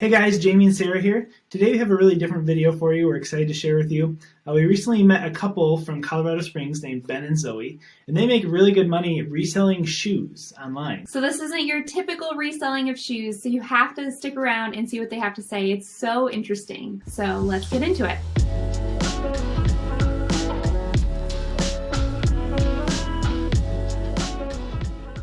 Hey guys, Jamie and Sarah here. Today we have a really different video for you. We're excited to share with you. We recently met a couple from Colorado Springs named Ben and Zoe, and they make really good money reselling shoes online. So this isn't your typical reselling of shoes, so you have to stick around and see what they have to say. It's so interesting. So let's get into it.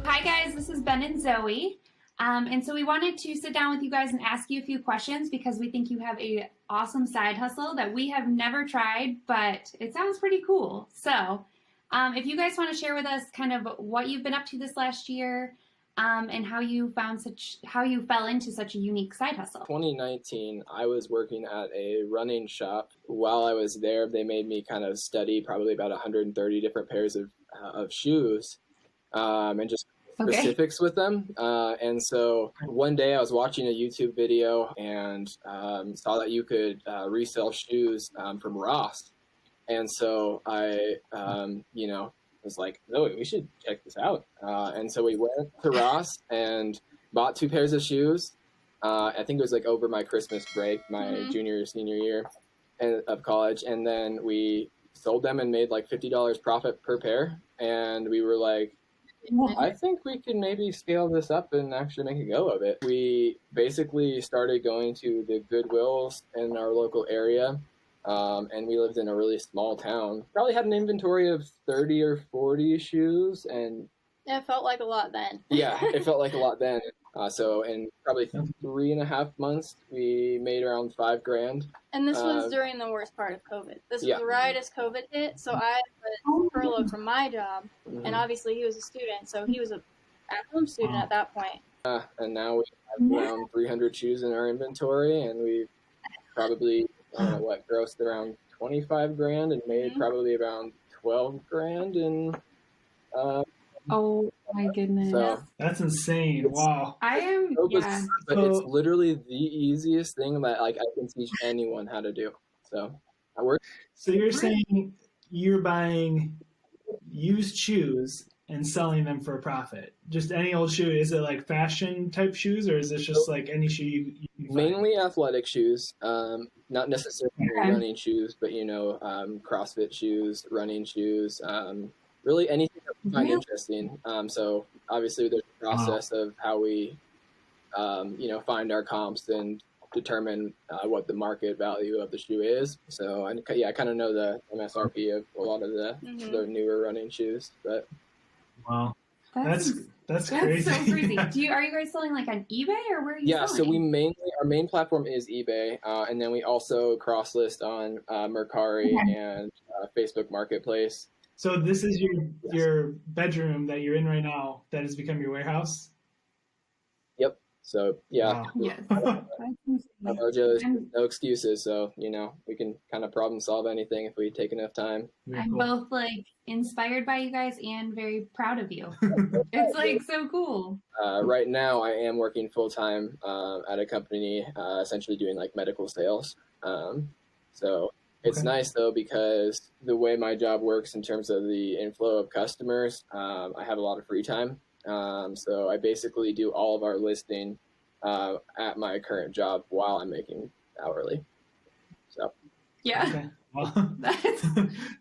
Hi guys, this is Ben and Zoe. And so we wanted to sit down with you guys and ask you a few questions because we think you have a awesome side hustle that we have never tried, but it sounds pretty cool. So if you guys want to share with us kind of what you've been up to this last year, and how you fell into such a unique side hustle. 2019, I was working at a running shop. While I was there, they made me kind of study probably about 130 different pairs of shoes, and just specifics with them. And so one day I was watching a YouTube video and saw that you could resell shoes from Ross. And so I, was like, no, we should check this out. And so we went to Ross and bought 2 pairs of shoes. I think it was like over my Christmas break, my junior, senior year of college. And then we sold them and made like $50 profit per pair. And we were like, I think we can maybe scale this up and actually make a go of it. We basically started going to the Goodwills in our local area. And we lived in a really small town. Probably had an inventory of 30 or 40 shoes, and it felt like a lot then. Yeah, it felt like a lot then. So in probably 3.5 months, we made around $5,000. And this was during the worst part of COVID. This was right as COVID hit. So I was furloughed from my job, and obviously he was a student, so he was a at-home student at that point. And now we have around 300 shoes in our inventory, and we probably grossed around $25,000 and made probably around $12,000 in. Oh my goodness! So that's insane! Wow. But it's literally the easiest thing that I can teach anyone how to do. So I work. So you're saying you're buying used shoes and selling them for a profit? Just any old shoe? Is it like fashion type shoes, or is it just like any shoe you mainly athletic shoes, not necessarily running shoes, but CrossFit shoes, running shoes, really anything that we find interesting. So obviously there's a process of how we find our comps and determine what the market value of the shoe is. So I kind of know the MSRP of a lot of the newer running shoes, but wow, that's crazy. So crazy. Are you guys selling like on eBay, or where are you selling? So our main platform is eBay, and then we also cross list on Mercari and Facebook Marketplace. So this is your bedroom that you're in right now that has become your warehouse? Yep. So Wow. Yes. No excuses. So we can kind of problem solve anything if we take enough time. I'm both like inspired by you guys and very proud of you. It's like so cool. Right now I am working full time at a company, essentially doing like medical sales. So it's nice though, because the way my job works in terms of the inflow of customers, I have a lot of free time. So I basically do all of our listing at my current job while I'm making hourly. So yeah, okay. Well.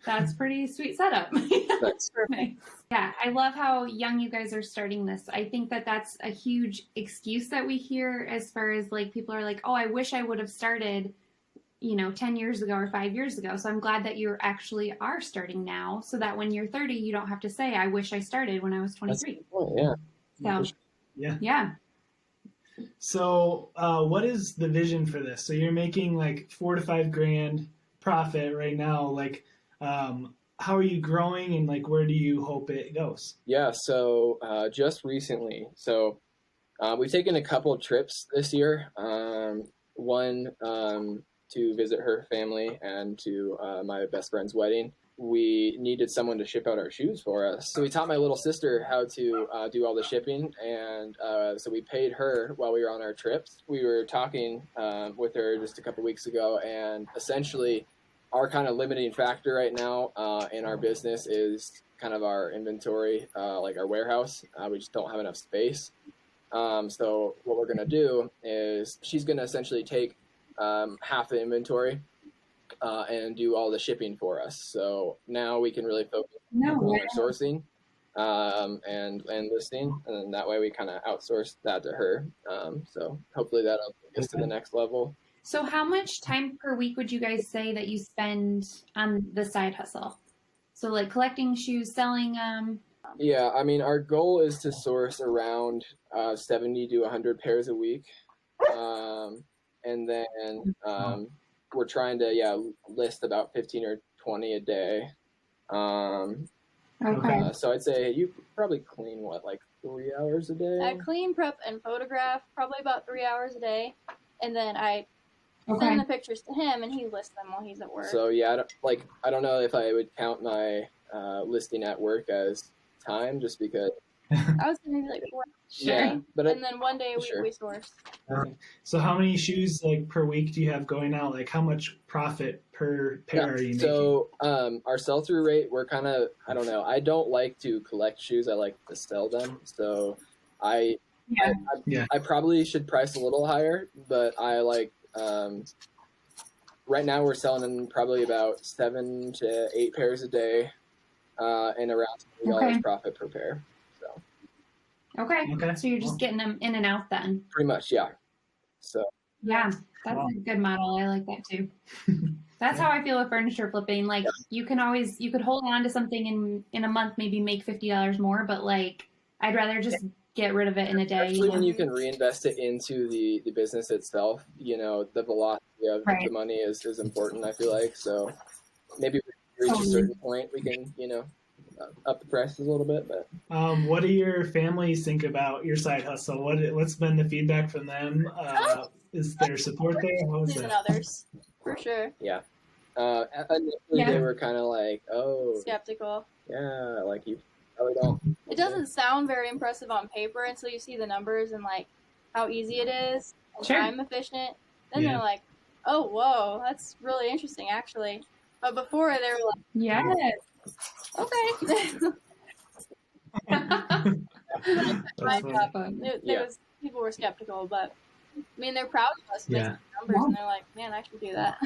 that's pretty sweet setup. That's perfect. Yeah, I love how young you guys are starting this. I think that's a huge excuse that we hear as far as like people are like, oh, I wish I would have started 10 years ago or 5 years ago. So I'm glad that you actually are starting now, so that when you're 30, you don't have to say, I wish I started when I was 23. Yeah. So, yeah. So what is the vision for this? So you're making like $4,000 to $5,000 profit right now. Like, how are you growing, and like, where do you hope it goes? Yeah. So just recently, we've taken a couple of trips this year. One, to visit her family and to my best friend's wedding. We needed someone to ship out our shoes for us. So we taught my little sister how to do all the shipping. And so we paid her while we were on our trips. We were talking with her just a couple weeks ago. And essentially our kind of limiting factor right now in our business is kind of our inventory, like our warehouse. We just don't have enough space. So what we're going to do is she's going to essentially take half the inventory and do all the shipping for us. So now we can really focus on our sourcing and listing, and then that way we kind of outsource that to her. So hopefully that'll take us to the next level. So how much time per week would you guys say that you spend on the side hustle? So like collecting shoes, selling them? Yeah, I mean, our goal is to source around 70 to 100 pairs a week. And then we're trying to, list about 15 or 20 a day. Okay. So I'd say you probably clean, like 3 hours a day? I clean, prep, and photograph probably about 3 hours a day. And then I send the pictures to him, and he lists them while he's at work. So, yeah, I don't know if I would count my listing at work as time, just because. I was maybe like 4 Sure. Yeah, but and then one day we source. So how many shoes like per week do you have going out? Like how much profit per pair are you making? So our sell-through rate, we're kind of, I don't know. I don't like to collect shoes. I like to sell them. So I probably should price a little higher, but I like right now we're selling them probably about 7 to 8 pairs a day and around $20 profit per pair. Okay. So you're just getting them in and out then? Pretty much, yeah. So. Yeah, that's a good model. I like that too. That's how I feel with furniture flipping. Like you could hold on to something in a month, maybe make $50 more, but like I'd rather just get rid of it in a day. Especially when you can reinvest it into the business itself, the velocity of the money is important, I feel like. So maybe if we reach a certain point, we can, up the prices a little bit. But what do your families think about your side hustle? What's been the feedback from them? Is there support there? How is that? And others, for sure. Yeah. Initially they were kind of like, skeptical. Yeah, like you probably don't. It doesn't sound very impressive on paper until you see the numbers and like how easy it is and time efficient. Then they're like, oh, whoa, that's really interesting actually. But before they were like, yes. Okay. People were skeptical, but I mean, they're proud of us making numbers, and they're like, man, I should do that.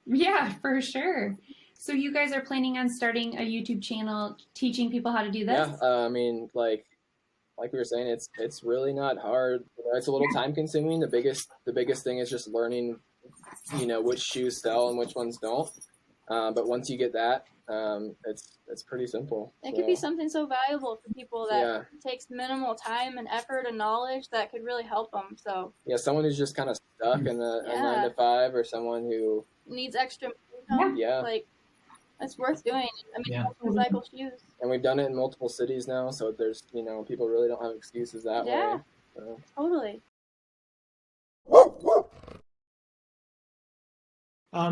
Yeah, for sure. So you guys are planning on starting a YouTube channel teaching people how to do this? Yeah, I mean, like we were saying, it's really not hard. It's a little time consuming. The biggest thing is just learning, which shoes sell and which ones don't. But once you get that, it's pretty simple. It could be something so valuable for people that takes minimal time and effort and knowledge that could really help them. So someone who's just kind of stuck in a 9 to 5, or someone who needs extra income. Like it's worth doing. I mean, recycle shoes. And we've done it in multiple cities now, so there's people really don't have excuses that way. So. Totally.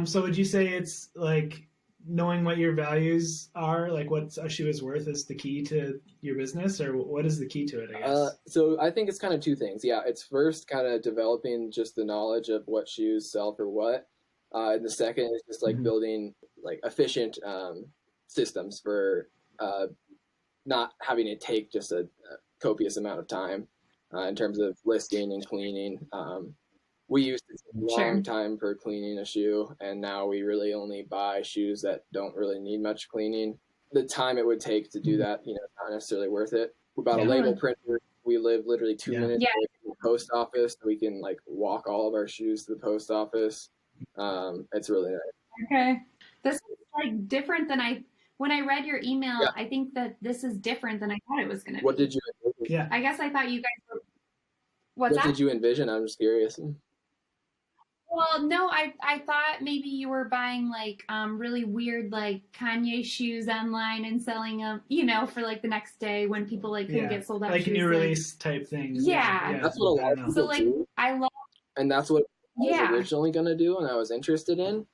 So would you say it's like knowing what your values are, like what a shoe is worth, is the key to your business, or what is the key to it, I guess? So I think it's kind of two things. Yeah, it's first kind of developing just the knowledge of what shoes sell for what. And the second is just like building like efficient systems for not having it take just a copious amount of time in terms of listing and cleaning. We used to take a long time for cleaning a shoe, and now we really only buy shoes that don't really need much cleaning. The time it would take to do that, is not necessarily worth it. We bought a label printer. We live literally 2 minutes away from the post office. So we can like walk all of our shoes to the post office. It's really nice. Okay. This is like different than when I read your email, I think that this is different than I thought it was going to be. What did you envision? Yeah. I guess I thought you guys were... What did you envision? I'm just curious. Well, no, I thought maybe you were buying like really weird like Kanye shoes online and selling them, for like the next day when people like couldn't get sold out. Like shoes, new release type things. Yeah. That's what a lot of people so like do. I love. And that's what I was originally going to do and I was interested in.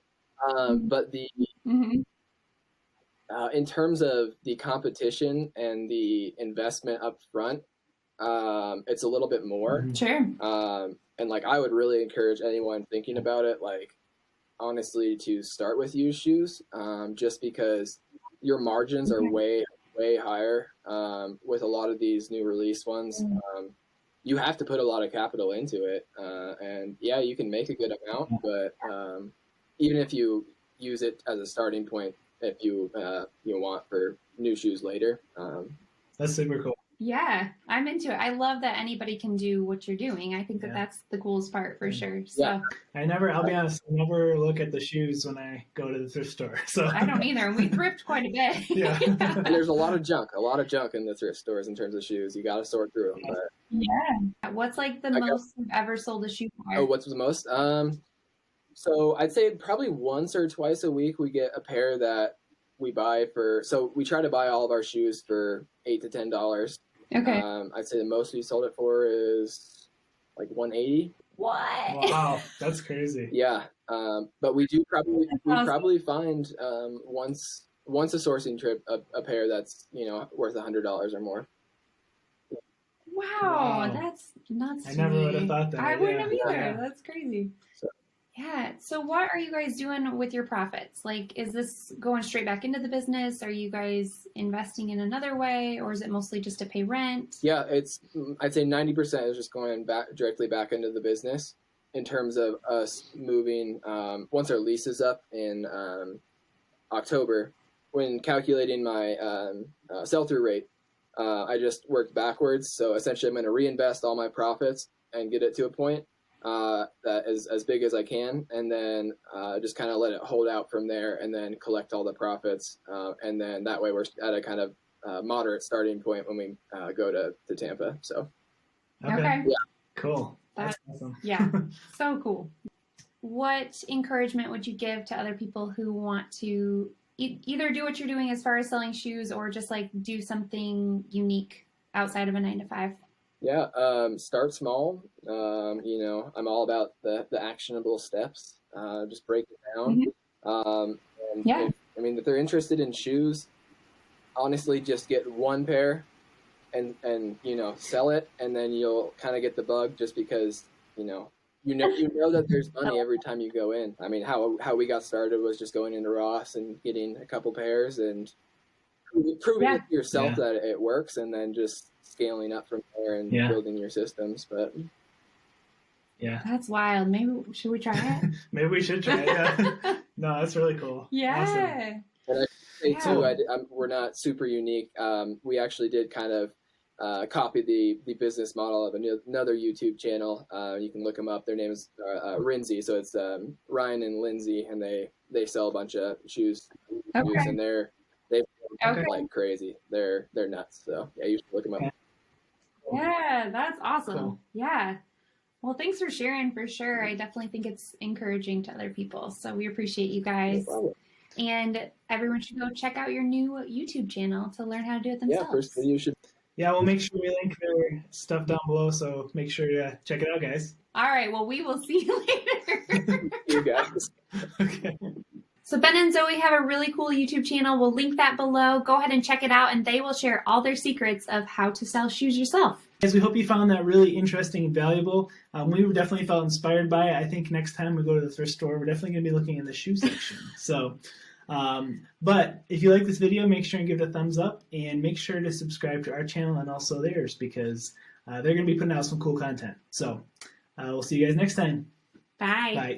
But the in terms of the competition and the investment up front, it's a little bit more. Sure. And like I would really encourage anyone thinking about it, like honestly, to start with used shoes, just because your margins are way higher with a lot of these new release ones. you have to put a lot of capital into it. And yeah, you can make a good amount, but even if you use it as a starting point, if you want for new shoes later. That's super cool. Yeah, I'm into it. I love that anybody can do what you're doing. I think that that's the coolest part for sure. So Yeah. I'll be honest, I never look at the shoes when I go to the thrift store. So I don't either. And we thrift quite a bit. Yeah. And there's a lot of junk in the thrift stores in terms of shoes. You got to sort through them. But Yeah. What's like the most you've ever sold a shoe for? oh, what's the most? So I'd say probably once or twice a week we get a pair that we buy for. So we try to buy all of our shoes for $8 to $10. Okay. I'd say the most we sold it for is like $180. What? Wow, that's crazy. Yeah. But we do probably find once a sourcing trip a pair that's worth $100 or more. Wow, that's nuts. I never would have thought that. I wouldn't have either. Yeah. That's crazy. Yeah. So what are you guys doing with your profits? Like, is this going straight back into the business? Are you guys investing in another way, or is it mostly just to pay rent? Yeah, I'd say 90% is just going directly back into the business in terms of us moving, once our lease is up in October. When calculating my sell-through rate, I just worked backwards. So essentially I'm going to reinvest all my profits and get it to a point that is as big as I can, and then just kind of let it hold out from there, and then collect all the profits, and then that way we're at a kind of moderate starting point when we go to Tampa. So Okay. Yeah. Cool. That's awesome. Yeah, so cool. What encouragement would you give to other people who want to either do what you're doing as far as selling shoes, or just like do something unique outside of a 9-to-5? Yeah, start small. I'm all about the actionable steps. Just break it down. And Yeah. if they're interested in shoes, honestly, just get one pair and sell it, and then you'll kind of get the bug, just because you know that there's money every time you go in. I mean, how we got started was just going into Ross and getting a couple pairs and proving it to yourself that it works, and then just scaling up from there and building your systems. But yeah, that's wild. Maybe should we try it? Maybe we should try it. Yeah. No, that's really cool. Yeah. Awesome. And I say too, we're not super unique. We actually did kind of copy the business model of another YouTube channel. You can look them up. Their name is Rinzy. So it's Ryan and Lindsay, and they sell a bunch of shoes. Okay. And they like crazy. They're nuts. So yeah, you should look them up. Yeah, that's awesome. Cool. Yeah. Well, thanks for sharing, for sure. I definitely think it's encouraging to other people. So we appreciate you guys. No problem. And everyone should go check out your new YouTube channel to learn how to do it themselves. Yeah, first video should. Yeah, we'll make sure we link their stuff down below, so make sure to check it out, guys. All right. Well, we will see you later. You guys. Okay. So Ben and Zoe have a really cool YouTube channel. We'll link that below. Go ahead and check it out, and they will share all their secrets of how to sell shoes yourself. Guys, we hope you found that really interesting and valuable. We definitely felt inspired by it. I think next time we go to the thrift store, we're definitely going to be looking in the shoe section. So, but if you like this video, make sure and give it a thumbs up, and make sure to subscribe to our channel and also theirs, because they're going to be putting out some cool content. So we'll see you guys next time. Bye. Bye.